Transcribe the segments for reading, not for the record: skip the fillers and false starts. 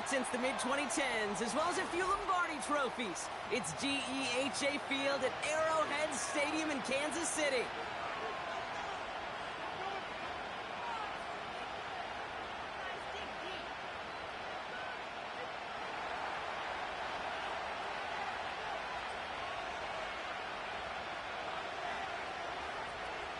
hit since the mid-2010s, as well as a few Lombardi trophies. It's GEHA Field at Arrowhead Stadium in Kansas City.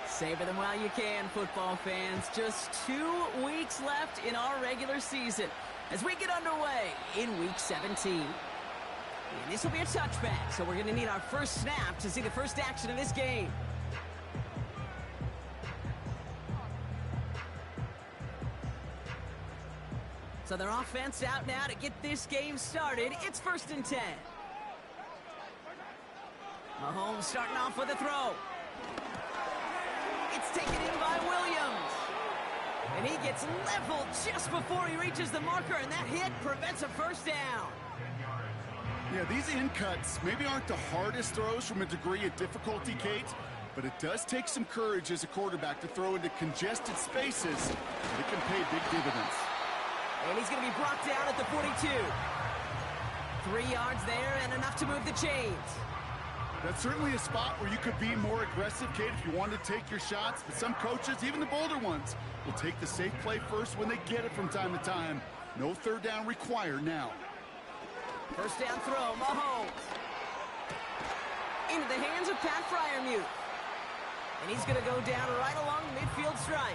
Savor them while you can, football fans. Just 2 weeks left in our regular season as we get underway in Week 17. And this will be a touchback, so we're going to need our first snap to see the first action of this game. So their offense out now to get this game started. It's 1st and 10. Mahomes starting off with a throw. It's taken in by Williams. And he gets leveled just before he reaches the marker, and that hit prevents a first down. Yeah, these in cuts maybe aren't the hardest throws from a degree of difficulty, Kate, but it does take some courage as a quarterback to throw into congested spaces. It can pay big dividends. And he's going to be brought down at the 42. 3 yards there and enough to move the chains. That's certainly a spot where you could be more aggressive, Kate, if you want to take your shots. But some coaches, even the bolder ones, will take the safe play first when they get it from time to time. No third down required now. First down throw, Mahomes. Into the hands of Pat Freiermuth. And he's going to go down right along the midfield stripe.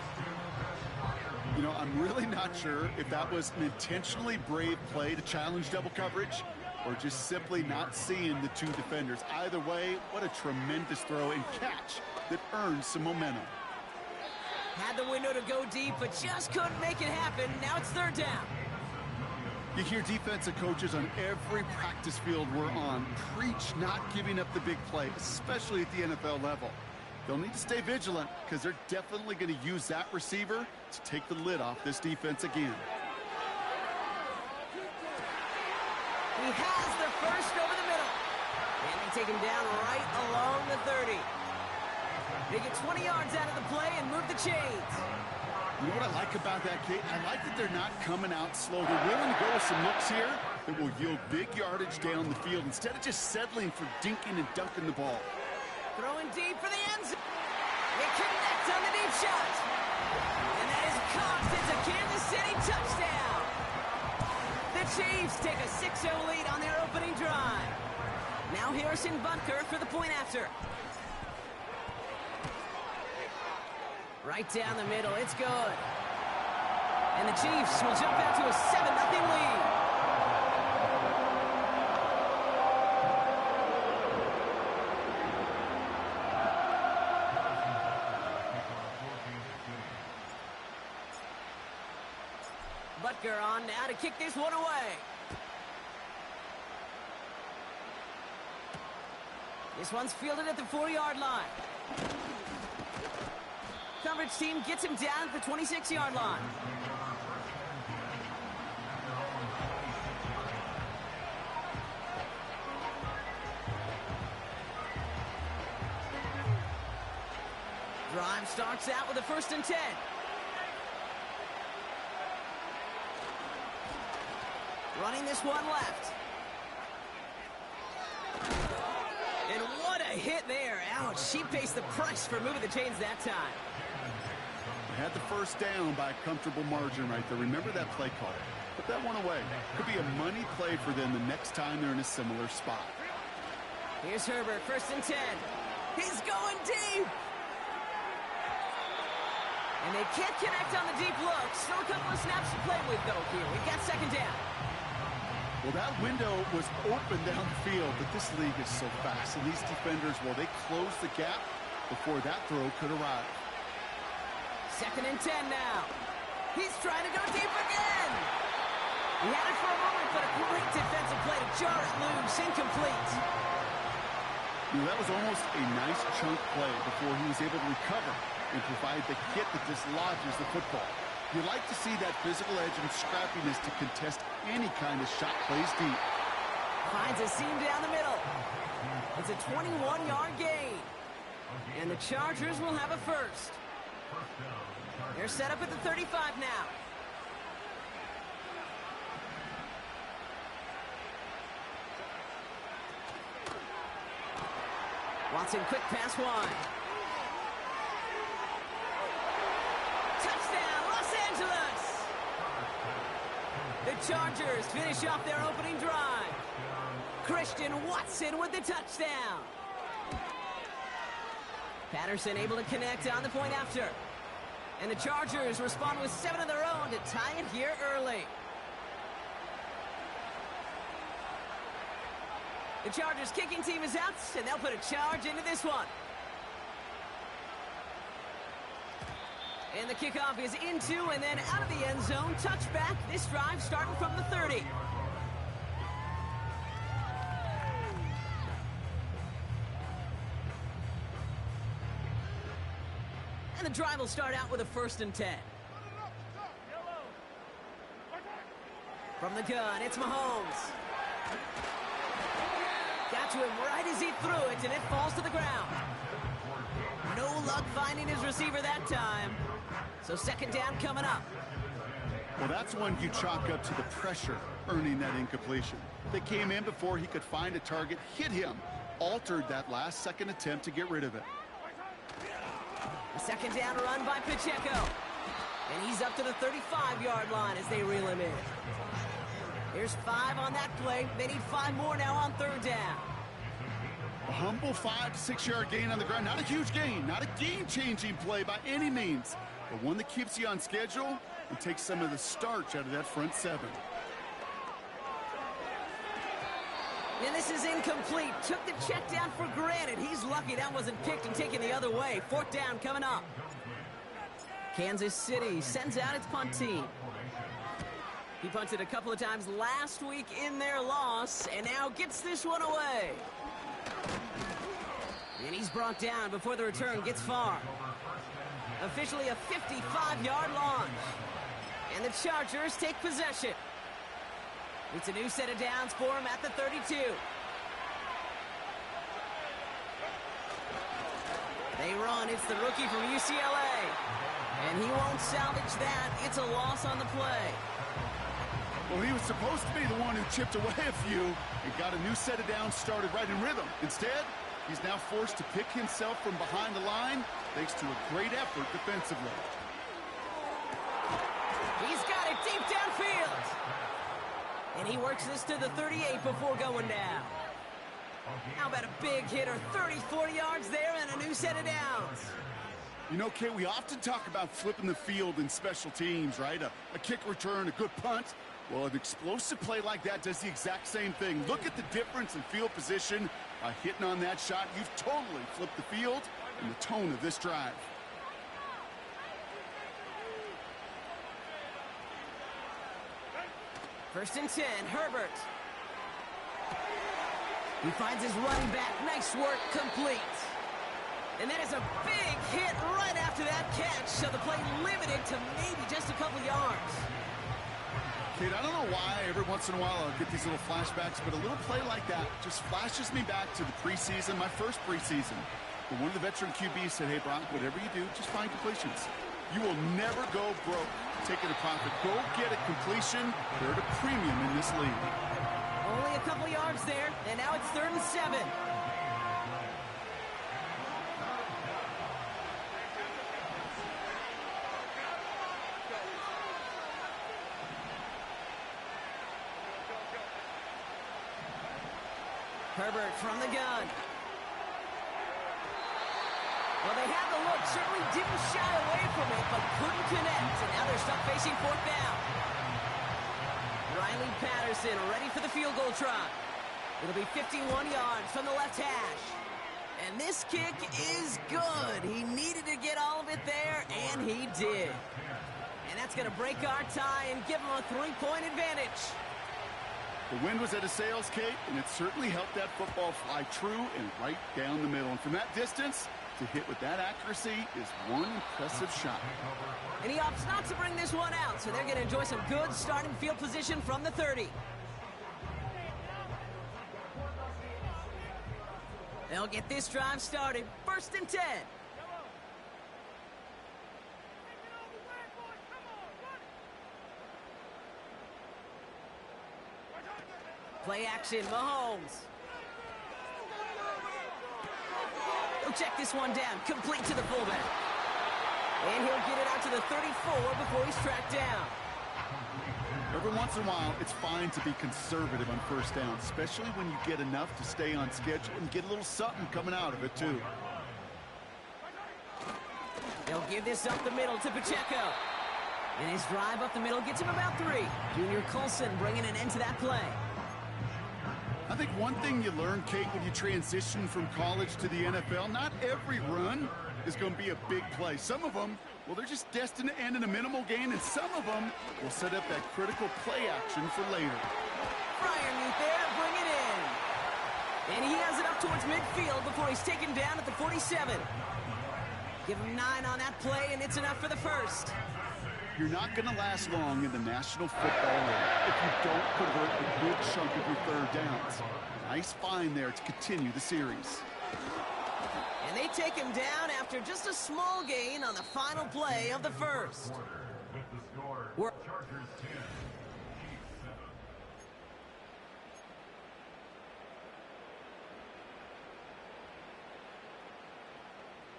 You know, I'm really not sure if that was an intentionally brave play to challenge double coverage, or just simply not seeing the two defenders. Either way, what a tremendous throw and catch that earns some momentum. Had the window to go deep, but just couldn't make it happen. Now it's 3rd down. You hear defensive coaches on every practice field we're on preach not giving up the big play, especially at the NFL level. They'll need to stay vigilant because they're definitely going to use that receiver to take the lid off this defense again. He has the first over the middle. And they take him down right along the 30. They get 20 yards out of the play and move the chains. You know what I like about that, Kate? I like that they're not coming out slow. They're willing to go with some looks here that will yield big yardage down the field instead of just settling for dinking and dunking the ball. Throwing deep for the end zone. They connect on the deep shot. And that is caught. It's a Kansas City touchdown. The Chiefs take a 6-0 lead on their opening drive. Now Harrison Butker for the point after. Right down the middle, it's good. And the Chiefs will jump out to a 7-0 lead. Butker on now to kick this one away. This one's fielded at the 4-yard line. Coverage team gets him down at the 26-yard line. Drive starts out with a 1st and 10. Running this one left. And what a hit there. Ouch, she pays the price for moving the chains that time. They had the first down by a comfortable margin right there. Remember that play call. Put that one away. Could be a money play for them the next time they're in a similar spot. Here's Herbert, 1st and 10. He's going deep. And they can't connect on the deep look. Still a couple of snaps to play with, though, here. We've got 2nd down. Well, that window was open down the field, but this league is so fast. And these defenders, well, they closed the gap before that throw could arrive. 2nd and 10 now. He's trying to go deep again. He had it for a moment, but a great defensive play to jar it loose. Incomplete. You know, that was almost a nice chunk play before he was able to recover and provide the hit that dislodges the football. You like to see that physical edge and scrappiness to contest any kind of shot plays deep. Finds a seam down the middle. It's a 21-yard gain. And the Chargers will have a first. They're set up at the 35 now. Watson, quick pass wide. Touchdown, Los Angeles! The Chargers finish off their opening drive. Christian Watson with the touchdown. Patterson able to connect on the point after. And the Chargers respond with 7 of their own to tie it here early. The Chargers kicking team is out, and they'll put a charge into this one. And the kickoff is into and then out of the end zone. Touchback, this drive starting from the 30. And the drive will start out with a 1st and 10. From the gun, it's Mahomes. Got to him right as he threw it, and it falls to the ground. No luck finding his receiver that time. So 2nd down coming up. Well, that's one you chalk up to the pressure earning that incompletion. They came in before he could find a target, hit him, altered that last second attempt to get rid of it. The 2nd down run by Pacheco. And he's up to the 35-yard line as they reel him in. There's 5 on that play. They need 5 more now on 3rd down. A humble 5 to 6 yard gain on the ground. Not a huge gain, not a game-changing play by any means, but one that keeps you on schedule and takes some of the starch out of that front 7. And this is incomplete. Took the check down for granted. He's lucky that wasn't picked and taken the other way. 4th down coming up. Kansas City sends out its punt team. He punted a couple of times last week in their loss, and now gets this one away. And he's brought down before the return gets far. Officially a 55-yard launch. And the Chargers take possession. It's a new set of downs for him at the 32. They run. It's the rookie from UCLA. And he won't salvage that. It's a loss on the play. Well, he was supposed to be the one who chipped away a few and got a new set of downs started right in rhythm. Instead, he's now forced to pick himself from behind the line thanks to a great effort defensively. He's got it deep downfield. And he works this to the 38 before going down. How about a big hitter, 30, 40 yards there and a new set of downs. You know, Kate, we often talk about flipping the field in special teams, right? A kick return, a good punt. Well, an explosive play like that does the exact same thing. Look at the difference in field position. By hitting on that shot, you've totally flipped the field and the tone of this drive. First and 10, Herbert. He finds his running back. Nice work, complete. And that is a big hit right after that catch, so the play limited to maybe just a couple yards. Kate, I don't know why every once in a while I'll get these little flashbacks, but a little play like that just flashes me back to the preseason, my first preseason. But one of the veteran QBs said, hey, Brock, whatever you do, just find completions. You will never go broke taking a profit. Go get a completion. They're at a premium in this league. Only a couple yards there, and now it's 3rd and 7. Herbert from the gun. Well, they had the look, certainly didn't shy away from it, but couldn't connect, and now they're stuck facing 4th down. Riley Patterson ready for the field goal try. It'll be 51 yards from the left hash. And this kick is good. He needed to get all of it there, and he did. And that's going to break our tie and give him a 3-point advantage. The wind was at his sails, Kate, and it certainly helped that football fly true and right down the middle. And from that distance, to hit with that accuracy is one impressive shot. And he opts not to bring this one out, so they're going to enjoy some good starting field position from the 30. They'll get this drive started. 1st and 10. Play action, Mahomes. He'll check this one down, complete to the fullback. And he'll get it out to the 34 before he's tracked down. Every once in a while, it's fine to be conservative on first down, especially when you get enough to stay on schedule and get a little something coming out of it, too. They'll give this up the middle to Pacheco. And his drive up the middle gets him about 3. Junior Colson bringing an end to that play. I think one thing you learn, Kate, when you transition from college to the NFL, not every run is going to be a big play. Some of them, well, they're just destined to end in a minimal gain, and some of them will set up that critical play action for later. Freiermuth there, bring it in. And he has it up towards midfield before he's taken down at the 47. Give him 9 on that play, and it's enough for the first. You're not going to last long in the National Football League if you don't convert a good chunk of your third downs. Nice find there to continue the series. And they take him down after just a small gain on the final play of the first. We're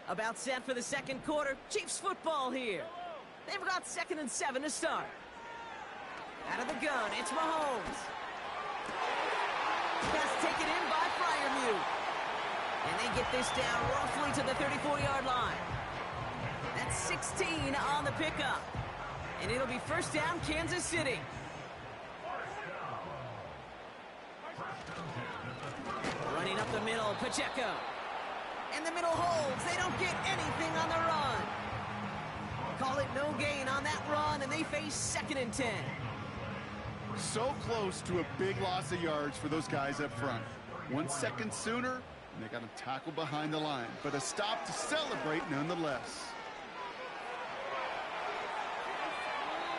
about set for the second quarter. Chiefs football here. They've got 2nd and 7 to start. Out of the gun, it's Mahomes. Pass taken in by Freiermuth. And they get this down roughly to the 34-yard line. That's 16 on the pickup. And it'll be first down, Kansas City. Running up the middle, Pacheco. And the middle holds. They don't get anything on the run. Call it no gain on that run, and they face 2nd and 10. So close to a big loss of yards for those guys up front. 1 second sooner, and they got him tackled behind the line. But a stop to celebrate nonetheless.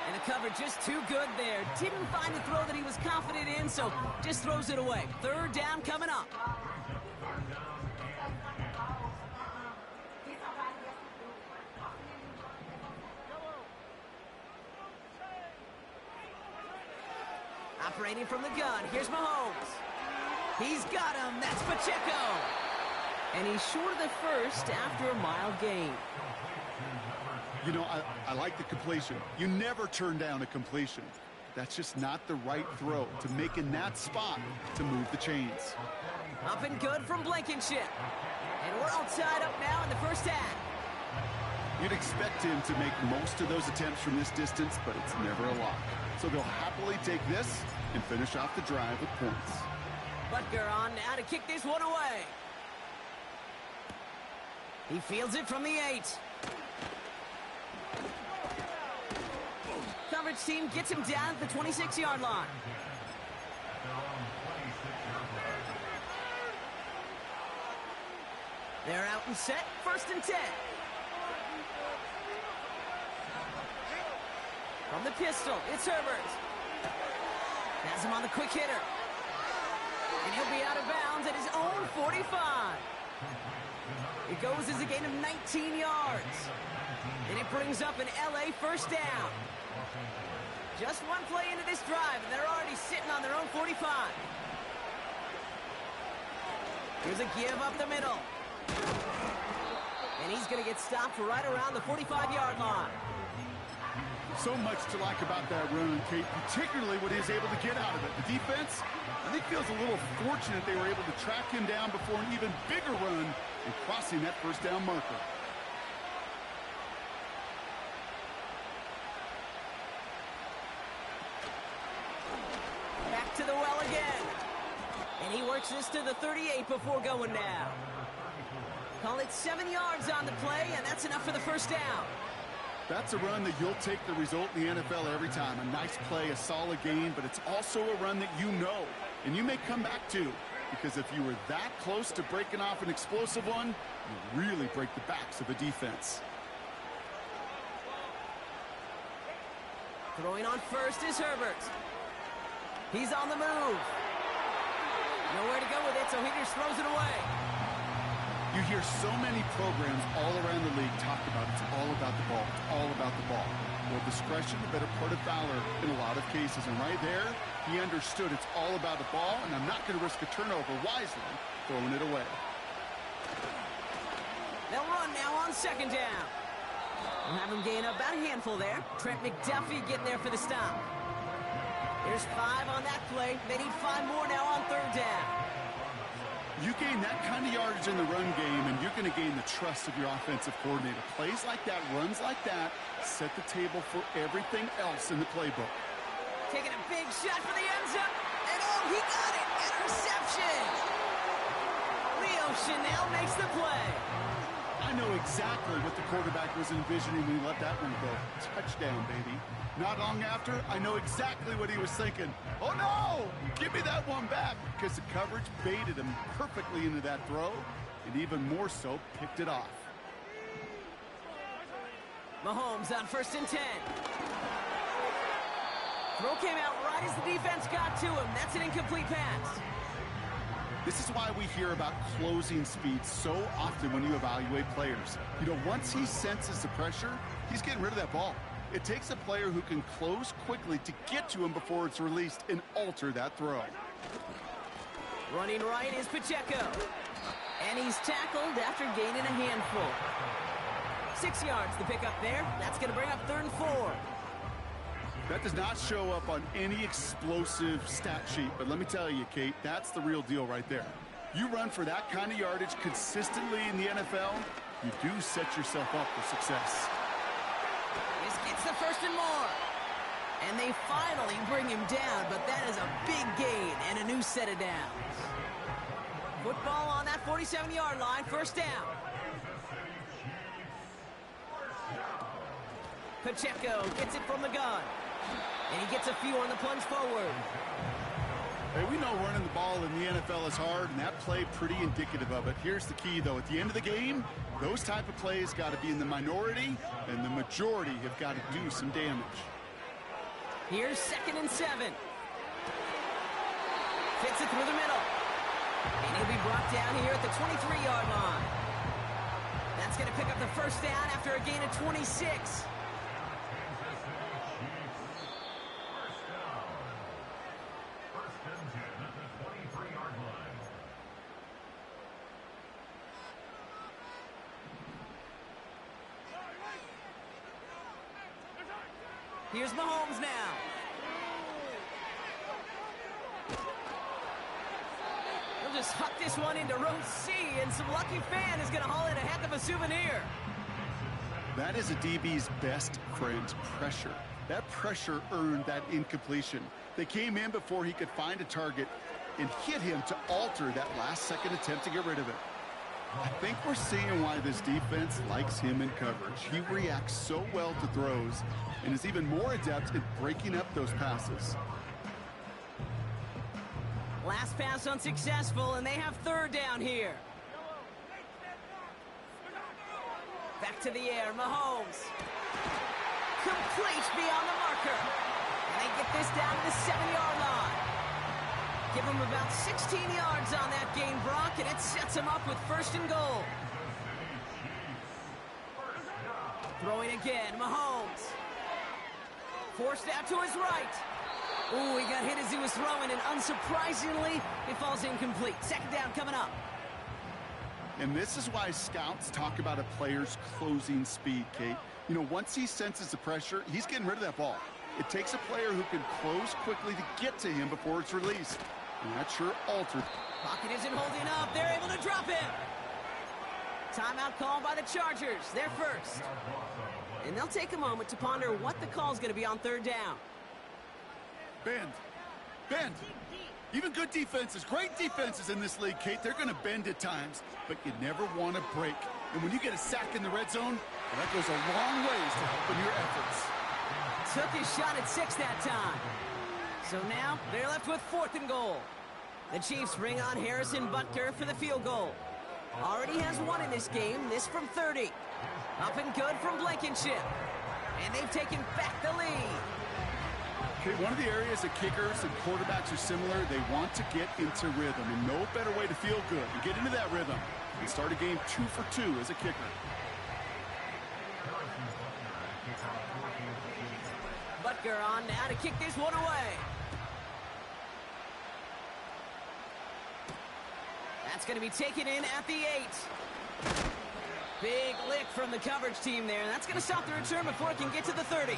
And the cover just too good there. Didn't find the throw that he was confident in, so just throws it away. Third down coming up. Operating from the gun, here's Mahomes. He's got him, that's Pacheco. And he's short of the first after a mild gain. You know, I like the completion. You never turn down a completion. That's just not the right throw to make in that spot to move the chains. Up and good from Blankenship. And we're all tied up now in the first half. You'd expect him to make most of those attempts from this distance, but it's never a lock. So they'll happily take this and finish off the drive with points. Butker on now to kick this one away. He fields it from the 8. Coverage team gets him down at the 26-yard line. They're out and set, 1st and 10. From the pistol, it's Herbert. Has him on the quick hitter. And he'll be out of bounds at his own 45. It goes as a gain of 19 yards. And it brings up an LA first down. Just one play into this drive, and they're already sitting on their own 45. Here's a give up the middle. And he's going to get stopped right around the 45-yard line. So much to like about that run, Kate, particularly what he's able to get out of it. The defense, I think, feels a little fortunate they were able to track him down before an even bigger run and crossing that first down marker. Back to the well again. And he works this to the 38 before going down. Call it 7 yards on the play, and that's enough for the first down. That's a run that you'll take the result in the NFL every time. A nice play, a solid gain, but it's also a run that you know, and you may come back to, because if you were that close to breaking off an explosive one, you really break the backs of a defense. Throwing on first is Herbert. He's on the move. Nowhere to go with it, so he just throws it away. You hear so many programs all around the league talk about it's all about the ball. It's all about the ball. Well, discretion, the better part of valor in a lot of cases. And right there, he understood it's all about the ball, and I'm not going to risk a turnover wisely, throwing it away. They'll run now on second down. We'll have him gain about a handful there. Trent McDuffie getting there for the stop. There's 5 on that play. They need 5 more now on third down. You gain that kind of yardage in the run game, and you're going to gain the trust of your offensive coordinator. Plays like that, runs like that, set the table for everything else in the playbook. Taking a big shot for the end zone. And oh, he got it! Interception! Leo Chanel makes the play. I know exactly what the quarterback was envisioning when he let that one go. Touchdown, baby. Not long after, I know exactly what he was thinking. Oh, no! Give me that one back! Because the coverage baited him perfectly into that throw, and even more so, picked it off. Mahomes on 1st and 10. Throw came out right as the defense got to him. That's an incomplete pass. This is why we hear about closing speed so often when you evaluate players. You know, once he senses the pressure, he's getting rid of that ball. It takes a player who can close quickly to get to him before it's released and alter that throw. Running right is Pacheco. And he's tackled after gaining a handful. 6 yards to pick up there. That's going to bring up 3rd and 4. That does not show up on any explosive stat sheet, but let me tell you, Kate, that's the real deal right there. You run for that kind of yardage consistently in the NFL, you do set yourself up for success. This gets the 1st and more. And they finally bring him down, but that is a big gain and a new set of downs. Football on that 47-yard line, 1st down. Pacheco gets it from the gun. And he gets a few on the plunge forward. Hey, we know running the ball in the NFL is hard, and that play pretty indicative of it. Here's the key, though. At the end of the game, those type of plays got to be in the minority, and the majority have got to do some damage. Here's 2nd and 7. Fits it through the middle. And he'll be brought down here at the 23-yard line. That's going to pick up the 1st down after a gain of 26. Here's Mahomes now. He'll just huck this one into row C, and some lucky fan is going to haul in a heck of a souvenir. That is a DB's best friend, pressure. That pressure earned that incompletion. They came in before he could find a target and hit him to alter that last-second attempt to get rid of it. I think we're seeing why this defense likes him in coverage. He reacts so well to throws and is even more adept at breaking up those passes. Last pass unsuccessful, and they have 3rd down here. Back to the air, Mahomes. Complete beyond the marker. And they get this down to the 7-yard line. Give him about 16 yards on that gain, Brock, and it sets him up with 1st and goal. Throwing again, Mahomes. Forced out to his right. Ooh, he got hit as he was throwing, and unsurprisingly, it falls incomplete. 2nd down coming up. And this is why scouts talk about a player's closing speed, Kate. You know, once he senses the pressure, he's getting rid of that ball. It takes a player who can close quickly to get to him before it's released. And that sure altered. Pocket isn't holding up. They're able to drop him. Timeout called by the Chargers. They're first. And they'll take a moment to ponder what the call is going to be on 3rd down. Bend. Bend. Even good defenses, great defenses in this league, Kate, they're going to bend at times, but you never want to break. And when you get a sack in the red zone, well, that goes a long ways to helping your efforts. Took his shot at 6 that time. So now they're left with 4th and goal. The Chiefs bring on Harrison Butker for the field goal. Already has 1 in this game, this from 30. Up and good from Blankenship. And they've taken back the lead. Okay, one of the areas that kickers and quarterbacks are similar, they want to get into rhythm, and no better way to feel good and get into that rhythm and start a game 2 for 2 as a kicker. Butker on now to kick this one away. That's going to be taken in at the 8. Big lick from the coverage team there. That's going to stop the return before it can get to the 30.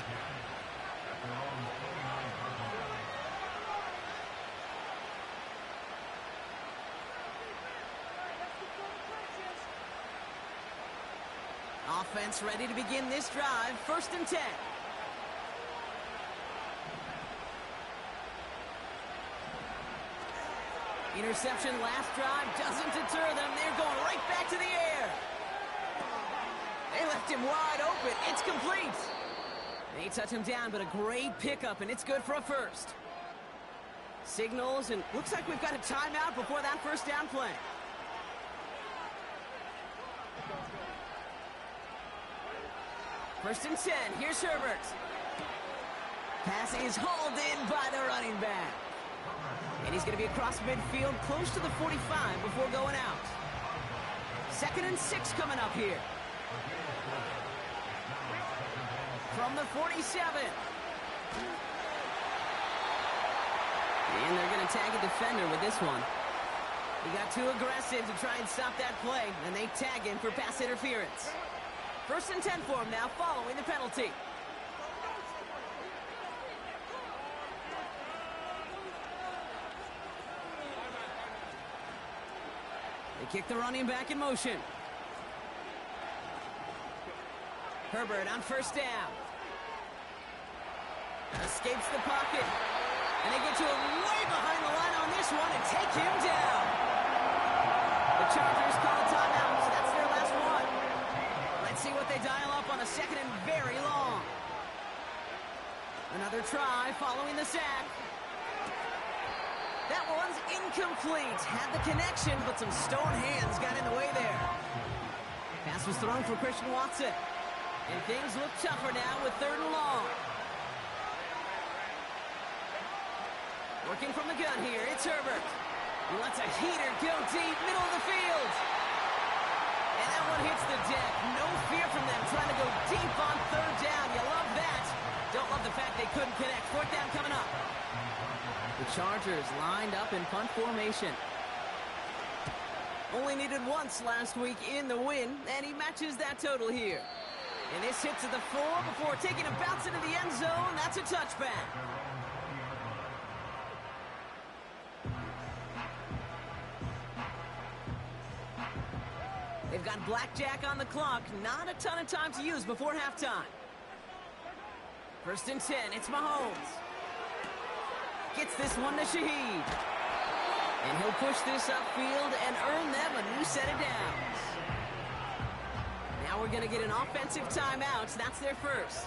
Offense ready to begin this drive. 1st and 10. Interception last drive doesn't deter them. They're going right back to the air. They left him wide open. It's complete. They touch him down, but a great pickup, and it's good for a first. Signals, and looks like we've got a timeout before that 1st down play. First and 10. Here's Herbert. Pass is hauled in by the running back. And he's going to be across midfield, close to the 45 before going out. 2nd and 6 coming up here. From the 47. And they're going to tag a defender with this one. He got too aggressive to try and stop that play, and they tag him for pass interference. 1st and 10 for him now, following the penalty. They kick the running back in motion. Herbert on 1st down. Escapes the pocket. And they get to him way behind the line on this one and take him down. The Chargers call a timeout. That's their last one. Let's see what they dial up on a 2nd and very long. Another try following the sack. That one's incomplete. Had the connection, but some stone hands got in the way there. Pass was thrown for Christian Watson. And things look tougher now with 3rd and long. Working from the gun here, it's Herbert. He lets a heater go deep, middle of the field. And that one hits the deck. No fear from them, trying to go deep on 3rd down. You love that. Don't love the fact they couldn't connect. 4th down coming up. The Chargers lined up in punt formation. Only needed once last week in the win, and he matches that total here. And this hits at the 4 before taking a bounce into the end zone. That's a touchback. They've got blackjack on the clock. Not a ton of time to use before halftime. 1st and 10. It's Mahomes. Gets this one to Shaheed. And he'll push this upfield and earn them a new set of downs. Now we're going to get an offensive timeout. That's their first.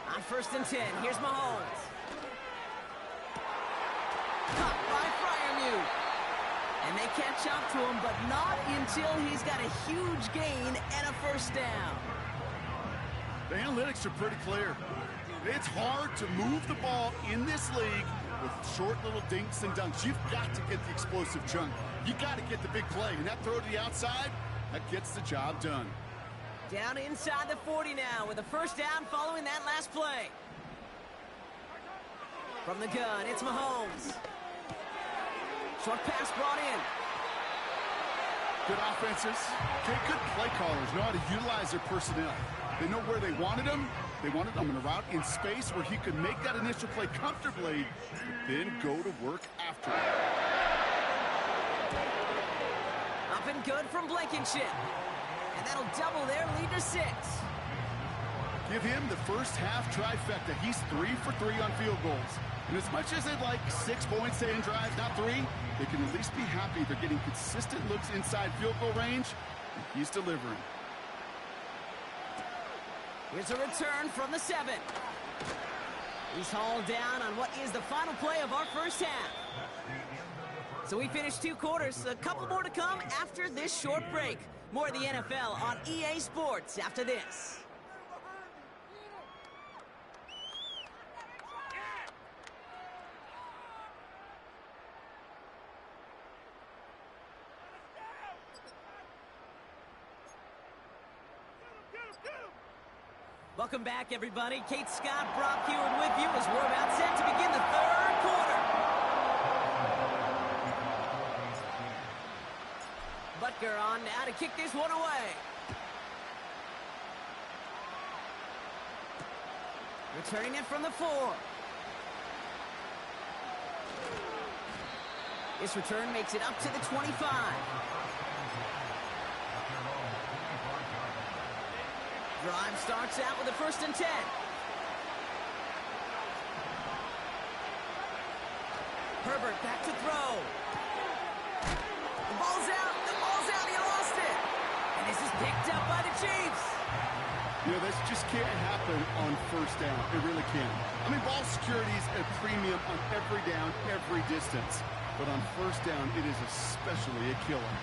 On 1st and 10, here's Mahomes. Caught by Freiermuth. And they catch up to him, but not until he's got a huge gain and a 1st down. The analytics are pretty clear. It's hard to move the ball in this league with short little dinks and dunks. You've got to get the explosive chunk. You got to get the big play. And that throw to the outside, that gets the job done. Down inside the 40 now with a 1st down following that last play. From the gun, it's Mahomes. Short pass brought in. Good offenses. Okay, good play callers know how to utilize their personnel. They know where they wanted them. They wanted them in a route in space where he could make that initial play comfortably, but then go to work after it. Up and good from Blankenship. And that'll double their lead to 6. Give him the first half trifecta. He's 3 for 3 on field goals. And as much as they'd like 6 points in drives, not 3, they can at least be happy they're getting consistent looks inside field goal range. And he's delivering. Here's a return from the 7. He's hauled down on what is the final play of our first half. So we finished 2 quarters. A couple more to come after this short break. More of the NFL on EA Sports after this. Welcome back, everybody. Kate Scott, Brock Heward with you as we're about set to begin the 3rd quarter. Butker on kick this one away. Returning it from the 4. This return makes it up to the 25. Drive starts out with a 1st and 10. Herbert back to throw. The ball's out. The ball's out. He lost it. And this is picked up by the Chiefs. You know, this just can't happen on 1st down. It really can't. I mean, ball security is a premium on every down, every distance. But on 1st down, it is especially a killer.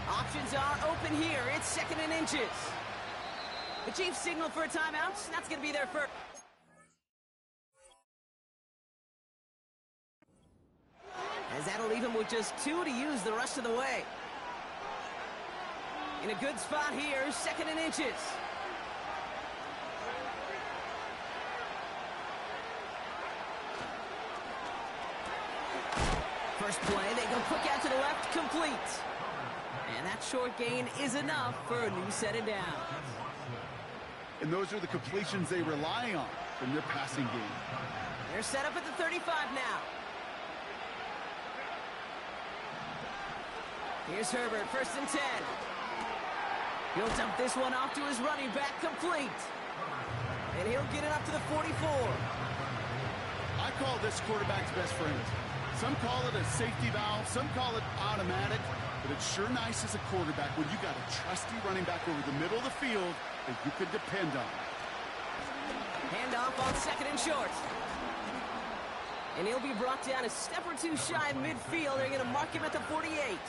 Options are open here. It's 2nd and inches. The Chiefs signal for a timeout. That's going to be their first. As that'll leave him with just 2 to use the rest of the way. In a good spot here, 2nd and inches. First play, they go quick out to the left, complete. And that short gain is enough for a new set of downs. And those are the completions they rely on from their passing game. They're set up at the 35 now. Here's Herbert, 1st and 10. He'll dump this one off to his running back, complete. And he'll get it up to the 44. I call this quarterback's best friend. Some call it a safety valve, some call it automatic, but it's sure nice as a quarterback when you got a trusty running back over the middle of the field that you can depend on. Handoff on 2nd and short. And he'll be brought down a step or 2 shy of midfield. They're going to mark him at the 48.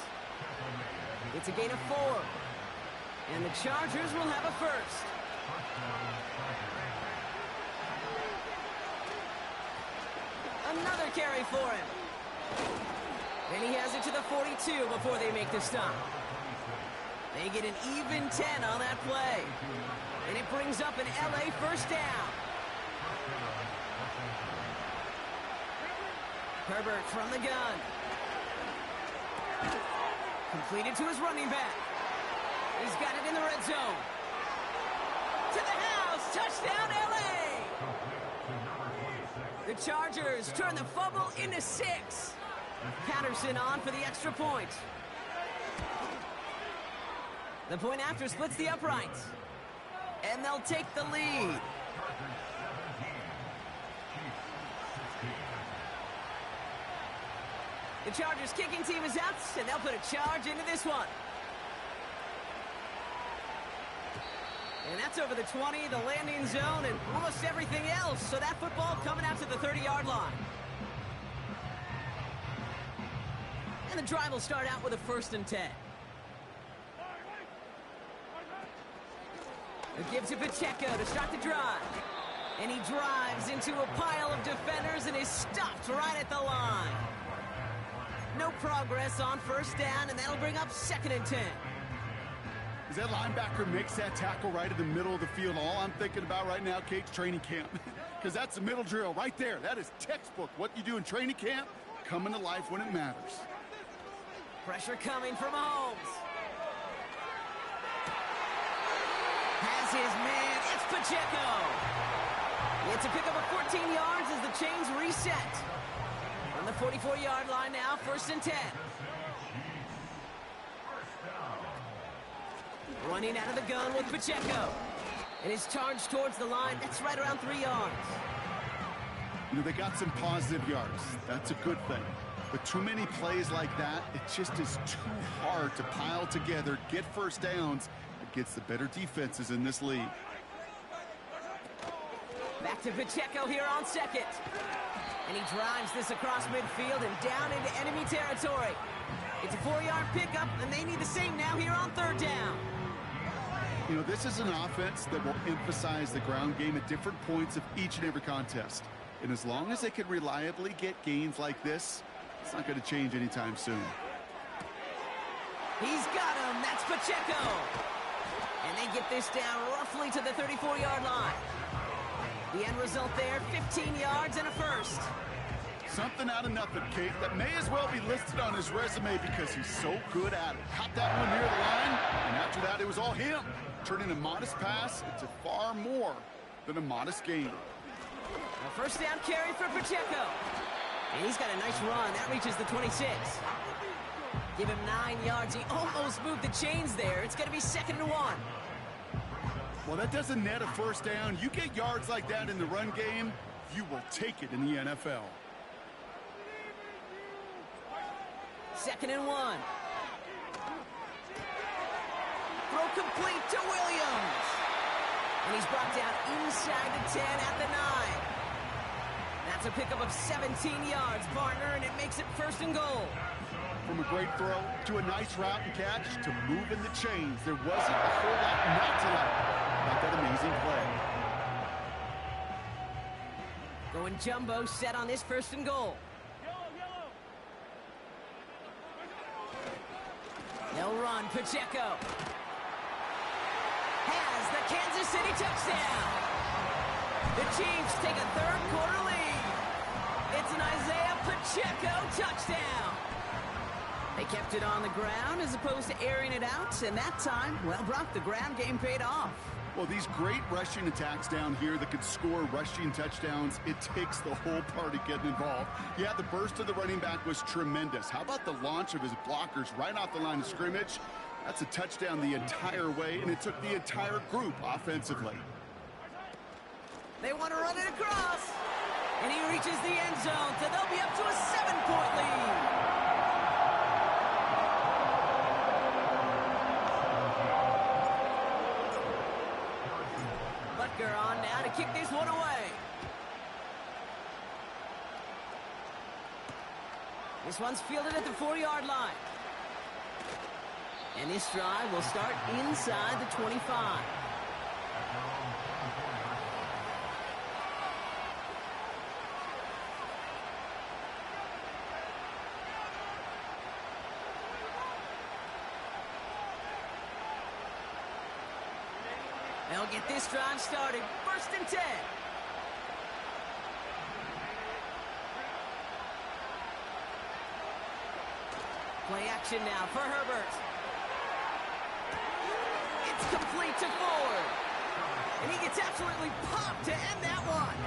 It's a gain of 4. And the Chargers will have a 1st. Another carry for him. And he has it to the 42 before they make the stop. They get an even 10 on that play. And it brings up an LA 1st down. Herbert from the gun. Completed to his running back. He's got it in the red zone. To the house. Touchdown, LA. The Chargers turn the fumble into 6. Patterson on for the extra point. The point after splits the uprights. And they'll take the lead. The Chargers kicking team is out, and they'll put a charge into this one. And that's over the 20, the landing zone, and almost everything else. So that football coming out to the 30-yard line. And the drive will start out with a 1st and 10. A give to Pacheco to start the drive. And he drives into a pile of defenders and is stopped right at the line. No progress on 1st down, and that'll bring up 2nd and 10. As that linebacker makes that tackle right in the middle of the field, all I'm thinking about right now, Kate's training camp. Because that's the middle drill right there. That is textbook. What you do in training camp, coming to life when it matters. Pressure coming from Mahomes. Has his man. It's Pacheco. It's a pickup of 14 yards as the chains reset. On the 44-yard line now, 1st and 10. Running out of the gun with Pacheco. And his charge towards the line, that's right around 3 yards. You know, they got some positive yards. That's a good thing. But too many plays like that, it just is too hard to pile together, get 1st downs against the better defenses in this league. Back to Pacheco here on 2nd. And he drives this across midfield and down into enemy territory. It's a 4-yard pickup, and they need the same now here on 3rd down. You know, this is an offense that will emphasize the ground game at different points of each and every contest. And as long as they can reliably get gains like this, it's not going to change anytime soon. He's got him. That's Pacheco. And they get this down roughly to the 34-yard line. The end result there, 15 yards and a 1st. Something out of nothing, Kate, that may as well be listed on his resume because he's so good at it. Caught that one near the line, and after that, it was all him. Turning a modest pass into far more than a modest gain. A first down carry for Pacheco. And he's got a nice run. That reaches the 26. Give him 9 yards. He almost moved the chains there. It's going to be 2nd and 1. Well, that doesn't net a first down. You get yards like that in the run game, you will take it in the NFL. 2nd and 1. Throw complete to Williams. And he's brought down inside the 10 at the 9. That's a pickup of 17 yards, partner, and it makes it 1st and goal. From a great throw to a nice route and catch to moving the chains, there wasn't a whole lot not to like about that amazing play. Going jumbo set on this 1st and goal. They'll run. Pacheco has the Kansas City touchdown. The Chiefs take a 3rd quarter lead. It's an Isaiah Pacheco touchdown. They kept it on the ground as opposed to airing it out, and that time, well, Brock, the ground game paid off. Well, these great rushing attacks down here that could score rushing touchdowns, it takes the whole party getting involved. Yeah, the burst of the running back was tremendous. How about the launch of his blockers right off the line of scrimmage? That's a touchdown the entire way, and it took the entire group offensively. They want to run it across, and he reaches the end zone, so they'll be up to a 7-point lead. Butker on now to kick this one away. This one's fielded at the 4-yard line. And this drive will start inside the 25. They'll get this drive started. 1st and 10. Play action now for Herbert. It's complete to Ford. And he gets absolutely popped to end that one.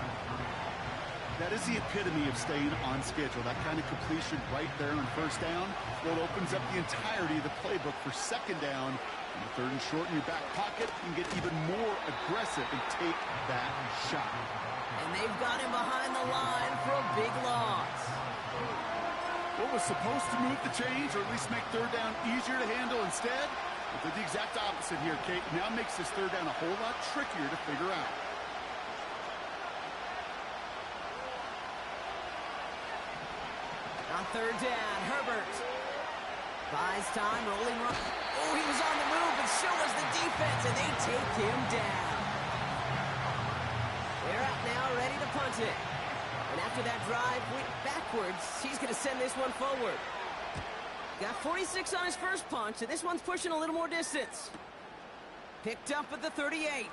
That is the epitome of staying on schedule. That kind of completion right there on 1st down. Well, it opens up the entirety of the playbook for 2nd down. And 3rd and short in your back pocket, you can get even more aggressive and take that shot. And they've got him behind the line for a big loss. What was supposed to move the chains, or at least make 3rd down easier to handle instead? But they're the exact opposite here, Kate. Now makes this 3rd down a whole lot trickier to figure out. On 3rd down, Herbert buys time, rolling run. Oh, he was on the move, but so was the defense, and they take him down. They're out now, ready to punt it. And after that drive went backwards, he's going to send this one forward. Got 46 on his first punch, and this one's pushing a little more distance. Picked up at the 38.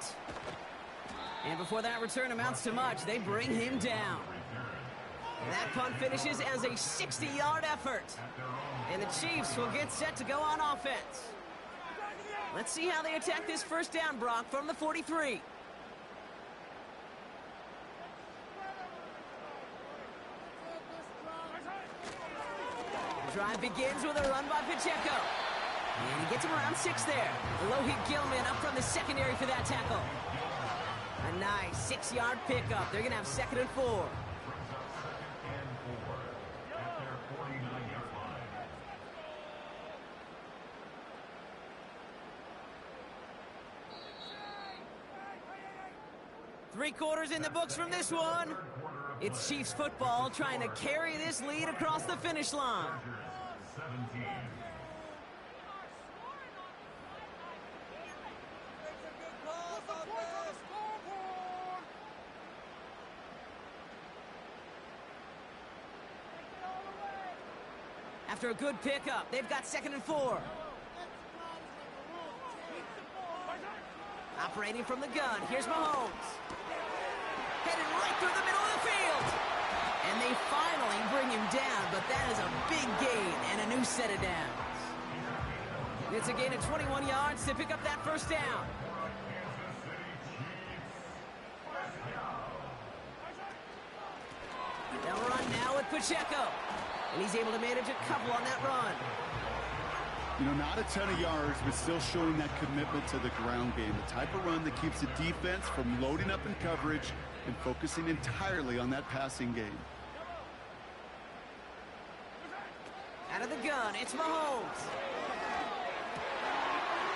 And before that return amounts to much, they bring him down. That punt finishes as a 60-yard effort. And the Chiefs will get set to go on offense. Let's see how they attack this 1st down, Brock, from the 43. The drive begins with a run by Pacheco. And he gets him around 6 there. Alohi Gilman up from the secondary for that tackle. A nice 6-yard pickup. They're going to have 2nd and 4. Three quarters in the books from this one. It's Chiefs football trying to carry this lead across the finish line. After a good pickup, they've got 2nd and 4. Operating from the gun, here's Mahomes. Headed right through the middle of the field. And they finally set of downs. It's a gain of 21 yards to pick up that first down. They'll run now with Pacheco. And he's able to manage a couple on that run. You know, not a ton of yards, but still showing that commitment to the ground game. The type of run that keeps the defense from loading up in coverage and focusing entirely on that passing game. Out of the gun, it's Mahomes.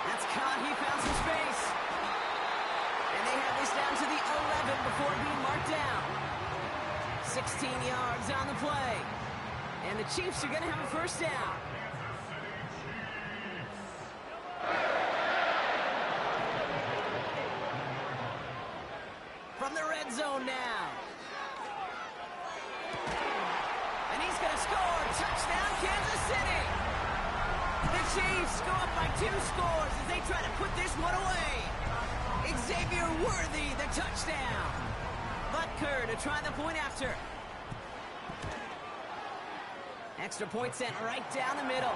That's caught. He found some space. And they have this down to the 11 before being marked down. 16 yards on the play. And the Chiefs are going to have a first down. From the red zone now. And he's going to score. Touchdown, Kansas City. The Chiefs go up by 2 scores as they try to put this one away. Xavier Worthy, the touchdown. Butker to try the point after. Extra point sent right down the middle.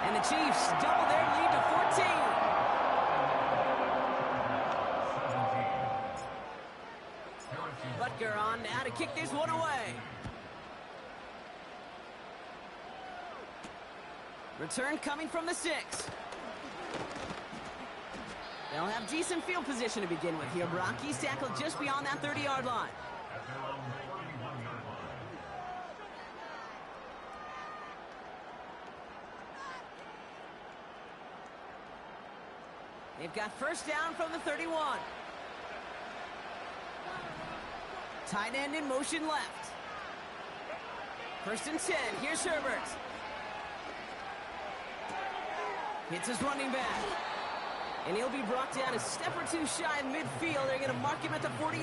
And the Chiefs double their lead to 14. Butker on now to kick this one away. Return coming from the 6. They'll have decent field position to begin with here. Brock, he's tackled just beyond that 30-yard line. They've got first down from the 31. Tight end in motion left. First and 10. Here's Herbert. Hits his running back. And he'll be brought down a step or 2 shy of midfield. They're going to mark him at the 48.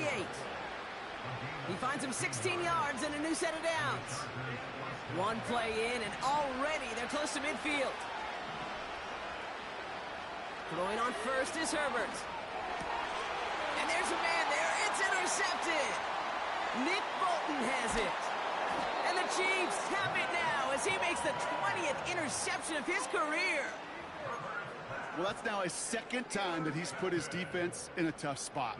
He finds him 16 yards and a new set of downs. One play in, and already they're close to midfield. Throwing on first is Herbert. And there's a man there. It's intercepted. Nick Bolton has it. And the Chiefs have it now as he makes the 20th interception of his career. Well, that's now his second time that he's put his defense in a tough spot.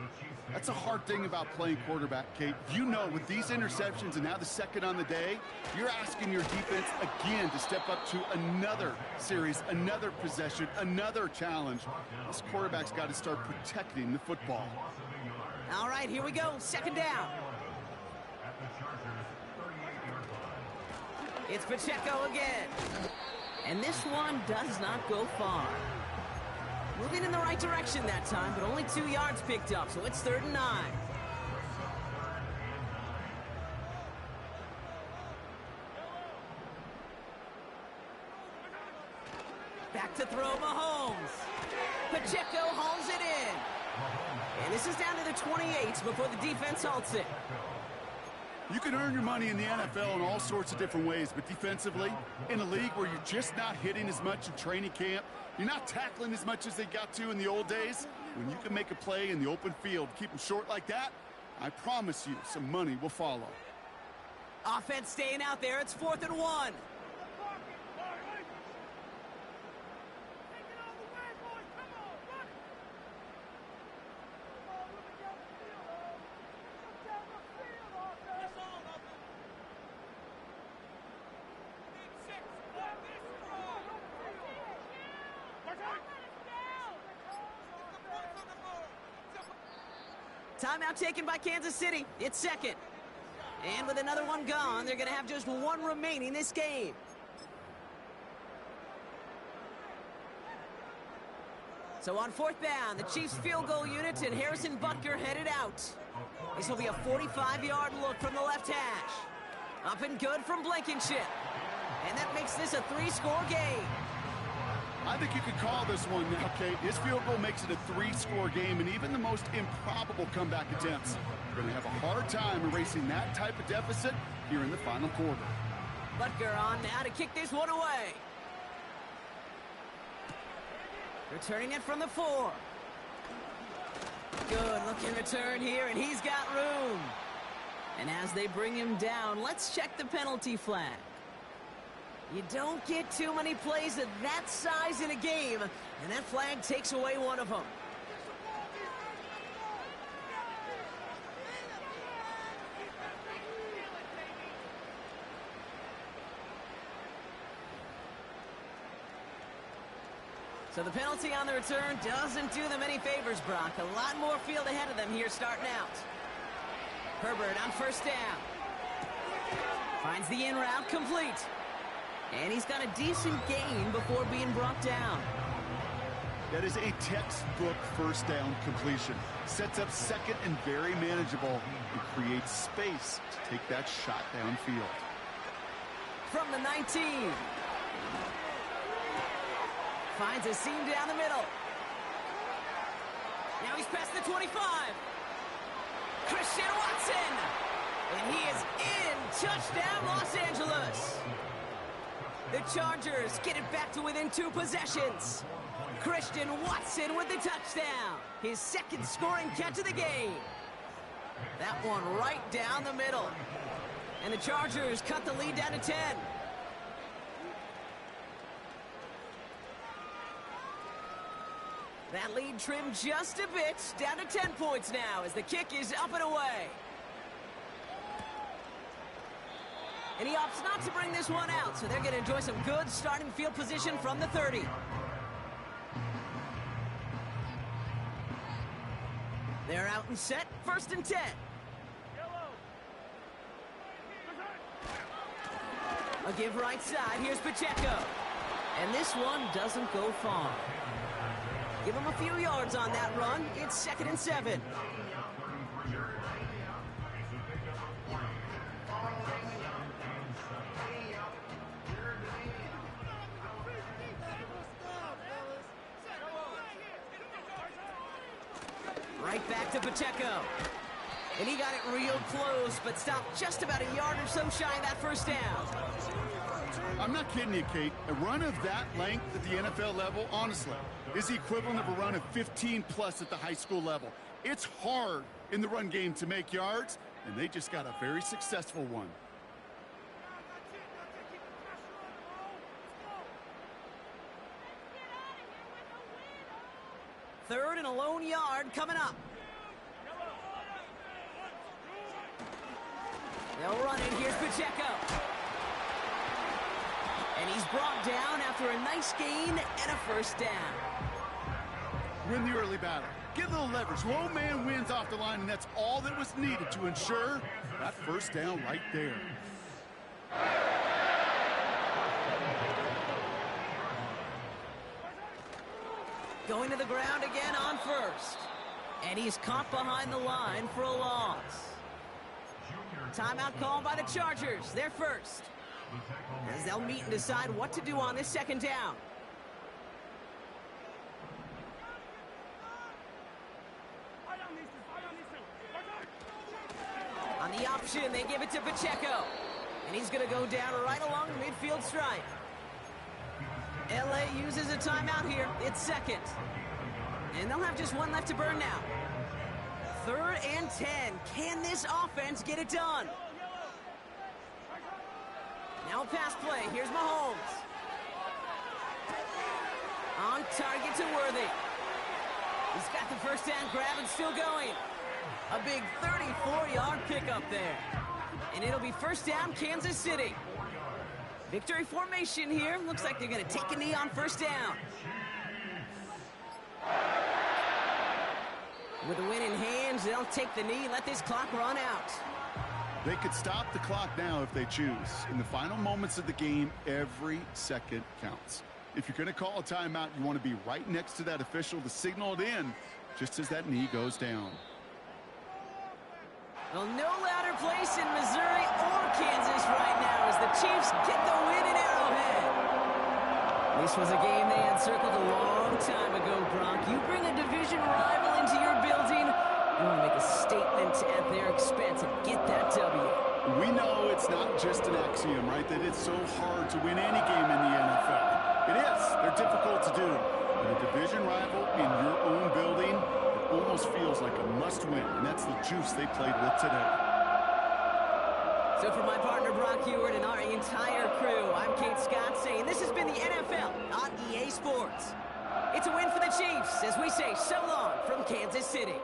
That's a hard thing about playing quarterback, Kate. You know, with these interceptions and now the second on the day, you're asking your defense again to step up to another series, another possession, another challenge. This quarterback's got to start protecting the football. All right, here we go. Second down. It's Pacheco again. And this one does not go far. Moving in the right direction that time, but only 2 yards picked up, so it's 3rd and 9. Back to throw Mahomes. Pacheco hauls it in. And this is down to the 28 before the defense halts it. You can earn your money in the NFL in all sorts of different ways, but defensively, in a league where you're just not hitting as much in training camp, you're not tackling as much as they got to in the old days, when you can make a play in the open field, keep them short like that, I promise you some money will follow. Offense staying out there. It's 4th and 1. Timeout taken by Kansas City. It's 2nd. And with another one gone, they're going to have just 1 remaining this game. So on 4th down, the Chiefs field goal unit and Harrison Butker headed out. This will be a 45-yard look from the left hash. Up and good from Blankenship. And that makes this a 3-score game. I think you could call this one now, Kate. His field goal makes it a 3-score game, and even the most improbable comeback attempts are going to have a hard time erasing that type of deficit here in the final quarter. Butker on now to kick this one away. Returning it from the 4. Good looking return here, and he's got room. And as they bring him down, let's check the penalty flag. You don't get too many plays of that size in a game, and that flag takes away one of them. So the penalty on the return doesn't do them any favors, Brock. A lot more field ahead of them here starting out. Herbert on first down. Finds the in route complete. And he's got a decent gain before being brought down. That is a textbook first down completion. Sets up second and very manageable and creates space to take that shot downfield. From the 19. Finds a seam down the middle. Now he's past the 25. Christian Watson. And he is in. Touchdown, Los Angeles. The Chargers get it back to within 2 possessions. Christian Watson with the touchdown. His second scoring catch of the game. That one right down the middle. And the Chargers cut the lead down to 10. That lead trimmed just a bit, down to 10 points now as the kick is up and away. And he opts not to bring this one out, so they're going to enjoy some good starting field position from the 30. They're out and set, first and 10. A give right side, here's Pacheco. And this one doesn't go far. Give him a few yards on that run. It's second and 7. Right back to Pacheco. And he got it real close, but stopped just about a yard or so shy of that first down. I'm not kidding you, Kate. A run of that length at the NFL level, honestly, is the equivalent of a run of 15-plus at the high school level. It's hard in the run game to make yards, and they just got a very successful one. Third and a lone yard coming up. They'll run it. Here's Pacheco. And he's brought down after a nice gain and a first down. Win the early battle. Get a little leverage. Low man wins off the line, and that's all that was needed to ensure that first down right there. Going to the ground again on first. And he's caught behind the line for a loss. Timeout called by the Chargers. They're first. As they'll meet and decide what to do on this second down. On the option, they give it to Pacheco. And he's going to go down right along the midfield stripe. LA uses a timeout here. It's second. And they'll have just one left to burn now. Third and 10. Can this offense get it done? Now a pass play. Here's Mahomes. On target to Worthy. He's got the first down grab and still going. A big 34-yard pickup there. And it'll be first down, Kansas City. Victory formation here. Looks like they're going to take a knee on first down. With the win in hands, they'll take the knee, let this clock run out. They could stop the clock now if they choose. In the final moments of the game, every second counts. If you're going to call a timeout, you want to be right next to that official to signal it in just as that knee goes down. Well, no louder place in Missouri or Kansas right now as the Chiefs get the win in Arrowhead. This was a game they had circled a long time ago, Gronk. You bring a division rival into your building, you want to make a statement at their expense and get that W. We know it's not just an axiom, right, that it's so hard to win any game in the NFL. It is. They're difficult to do. But a division rival in your own building, it almost feels like a must-win, and that's the juice they played with today. So for my partner Brock Ewart and our entire crew, I'm Kate Scott saying this has been the NFL on EA Sports. It's a win for the Chiefs as we say so long from Kansas City.